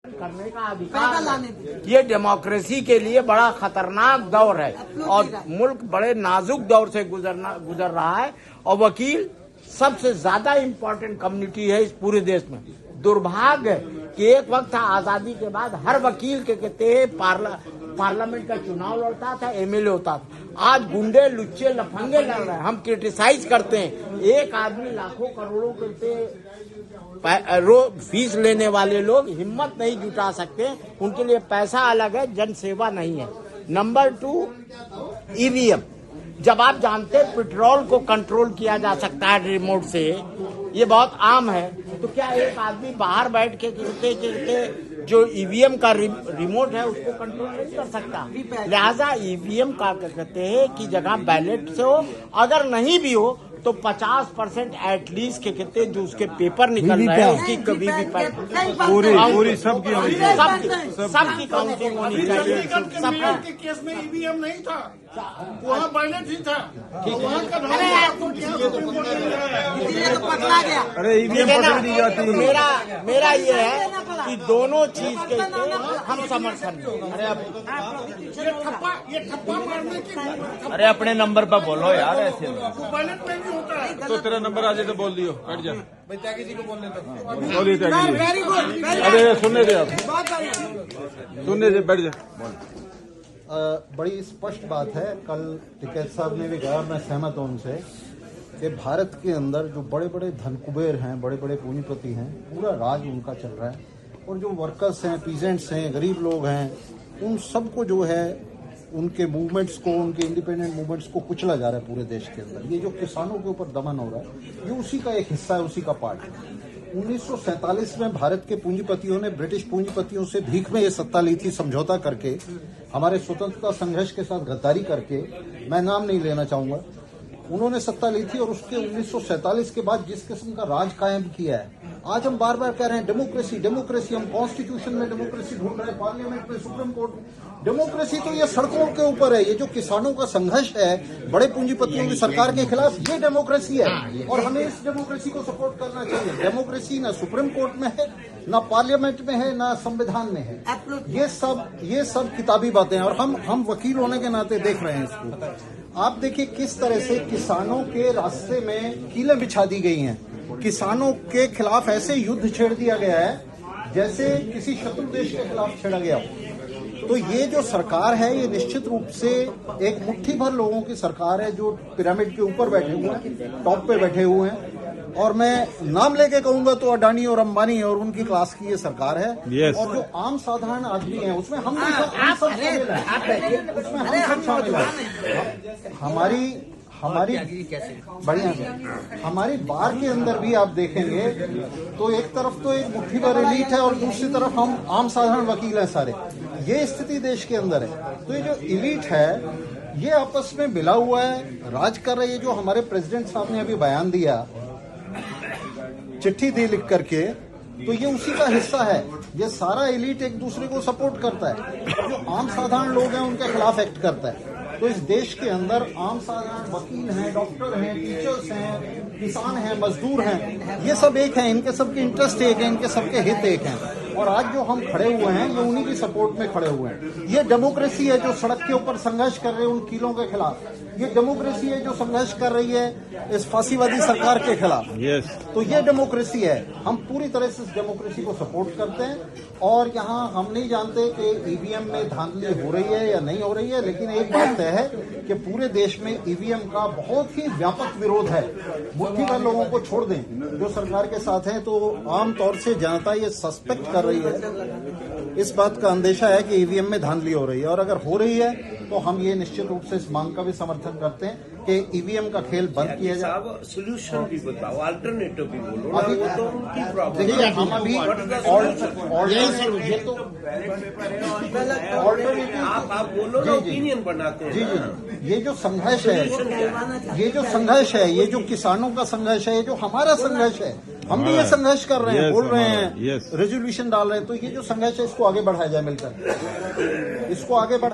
करने का अधिकार। ये डेमोक्रेसी के लिए बड़ा खतरनाक दौर है और मुल्क बड़े नाजुक दौर से गुजर रहा है और वकील सबसे ज्यादा इम्पोर्टेंट कम्युनिटी है इस पूरे देश में। दुर्भाग्य है कि एक वक्त था आजादी के बाद हर वकील के कहते हैं पार्लियामेंट का चुनाव लड़ता था, एमएलए होता था। आज गुंडे लुच्चे लफंगे लड़ रहे हैं। हम क्रिटिसाइज करते हैं, एक आदमी लाखों करोड़ों के फीस लेने वाले लोग हिम्मत नहीं जुटा सकते, उनके लिए पैसा अलग है, जन सेवा नहीं है। Number 2, EVM. जब आप जानते हैं पेट्रोल को कंट्रोल किया जा सकता है रिमोट से, ये बहुत आम है, तो क्या एक आदमी बाहर बैठ के कहते जो ईवीएम का रिमोट है उसको कंट्रोल नहीं कर सकता? लिहाजा ईवीएम का कहते हैं कि जगह बैलेट से हो, अगर नहीं भी हो तो 50% एटलीस्ट के कहते हैं जो उसके पेपर निकल रहे हैं उसकी कभी भी पूरी सबकी काउंटिंग होनी चाहिए। सबके केस में ईवीएम नहीं था, वहाँ बैलेट ही था। अरे ईवीएम पकड़ दी जाती है। मेरा ये है कि दोनों चीज के हम समर्थन। ये ठप्पा मारने की अरे अपने नंबर पर बोलो यार, ऐसे बैलेट में भी होता है। तो तेरा नंबर आ जाए तो बोल दियो, कट जा त्यागी जी को बोलने तो बोलिए त्यागी जी। अरे सुनने दे, आप सुनने दे, बैठ जा। बड़ी स्पष्ट बात है, कल टिकैत साहब ने भी कहा, मैं सहमत हूं उनसे, कि भारत के अंदर जो बड़े बड़े धनकुबेर हैं, बड़े बड़े पूंजीपति हैं, पूरा राज उनका चल रहा है और जो वर्कर्स हैं, पीजेंट्स हैं, गरीब लोग हैं, उन सबको जो है उनके मूवमेंट्स को, उनके इंडिपेंडेंट मूवमेंट्स को कुचला जा रहा है पूरे देश के अंदर। ये जो किसानों के ऊपर दमन हो रहा है, ये उसी का एक हिस्सा है, उसी का पार्ट है। 1947 में भारत के पूंजीपतियों ने ब्रिटिश पूंजीपतियों से भीख में ये सत्ता ली थी, समझौता करके, हमारे स्वतंत्रता संघर्ष के साथ गद्दारी करके। मैं नाम नहीं लेना चाहूंगा, उन्होंने सत्ता ली थी और उसके 1947 के बाद जिस किस्म का राज कायम किया है, आज हम बार बार कह रहे हैं डेमोक्रेसी डेमोक्रेसी, हम कॉन्स्टिट्यूशन में डेमोक्रेसी ढूंढ रहे हैं, पार्लियामेंट में, सुप्रीम कोर्ट में। डेमोक्रेसी तो ये सड़कों के ऊपर है। ये जो किसानों का संघर्ष है बड़े पूंजीपतियों की सरकार के खिलाफ, ये डेमोक्रेसी है और हमें इस डेमोक्रेसी को सपोर्ट करना चाहिए। डेमोक्रेसी ना सुप्रीम कोर्ट में है, ना पार्लियामेंट में है, ना संविधान में है। ये सब किताबी बातें हैं और हम वकील होने के नाते देख रहे हैं इसको। आप देखिए किस तरह से किसानों के रास्ते में कीलें बिछा दी गई हैं, किसानों के खिलाफ ऐसे युद्ध छेड़ दिया गया है जैसे किसी शत्रु देश के खिलाफ छेड़ा गया हो। तो ये जो सरकार है, ये निश्चित रूप से एक मुट्ठी भर लोगों की सरकार है जो पिरामिड के ऊपर बैठे हुए हैं, टॉप पे बैठे हुए हैं। और मैं नाम लेके कहूंगा तो अडानी और अंबानी और उनकी क्लास की ये सरकार है। और जो आम साधारण आदमी है उसमें हम सब शामिल हैं। हमारी बढ़िया हमारी बार के अंदर भी आप देखेंगे तो एक तरफ तो एक मुट्ठी भर एलीट है और दूसरी तरफ हम आम साधारण वकील हैं सारे। ये स्थिति देश के अंदर है। तो ये जो एलीट है ये आपस में मिला हुआ है, राज कर रही है। जो हमारे प्रेसिडेंट साहब ने अभी बयान दिया, चिट्ठी दी लिख करके, तो ये उसी का हिस्सा है। ये सारा एलीट एक दूसरे को सपोर्ट करता है, जो आम साधारण लोग हैं उनके खिलाफ एक्ट करता है। तो इस देश के अंदर आम साधारण वकील हैं, डॉक्टर हैं, टीचर्स हैं, किसान हैं, मजदूर हैं, ये सब एक हैं, इनके सबके इंटरेस्ट एक है, इनके सबके हित एक हैं। और आज जो हम खड़े हुए हैं ये उन्हीं की सपोर्ट में खड़े हुए हैं। ये डेमोक्रेसी है जो सड़क के ऊपर संघर्ष कर रहे हैं उन कीलों के खिलाफ। ये डेमोक्रेसी है जो संघर्ष कर रही है इस फांसीवादी सरकार के खिलाफ। तो ये डेमोक्रेसी है। हम पूरी तरह से इस डेमोक्रेसी को सपोर्ट करते हैं और यहाँ हम नहीं जानते कि ईवीएम में धांधली हो रही है या नहीं हो रही है, लेकिन एक बात तय है कि पूरे देश में ईवीएम का बहुत ही व्यापक विरोध है। मुट्ठी भर लोगों को छोड़ दें जो सरकार के साथ हैं, तो आमतौर से जनता ये सस्पेक्ट कर रही है, इस बात का अंदेशा है कि ईवीएम में धांधली हो रही है। और अगर हो रही है तो हम ये निश्चित रूप से इस मांग का भी समर्थन करते हैं कि ईवीएम का खेल बंद किया जाए। सोल्यूशन भी बताओ, अल्टरनेटिव भी बोलो। अभी तो उनकी प्रॉब्लम, देखिए हम अभी आप बोलो ना, ओपिनियन बनाते हैं। जी, ये जो संघर्ष है, ये जो किसानों का संघर्ष है, ये जो हमारा संघर्ष है, हम भी ये संघर्ष कर रहे हैं, बोल रहे हैं, रेजोल्यूशन डाल रहे हैं। तो ये जो संघर्ष है इसको आगे बढ़ाया जाए मिलकर, इसको आगे बढ़ा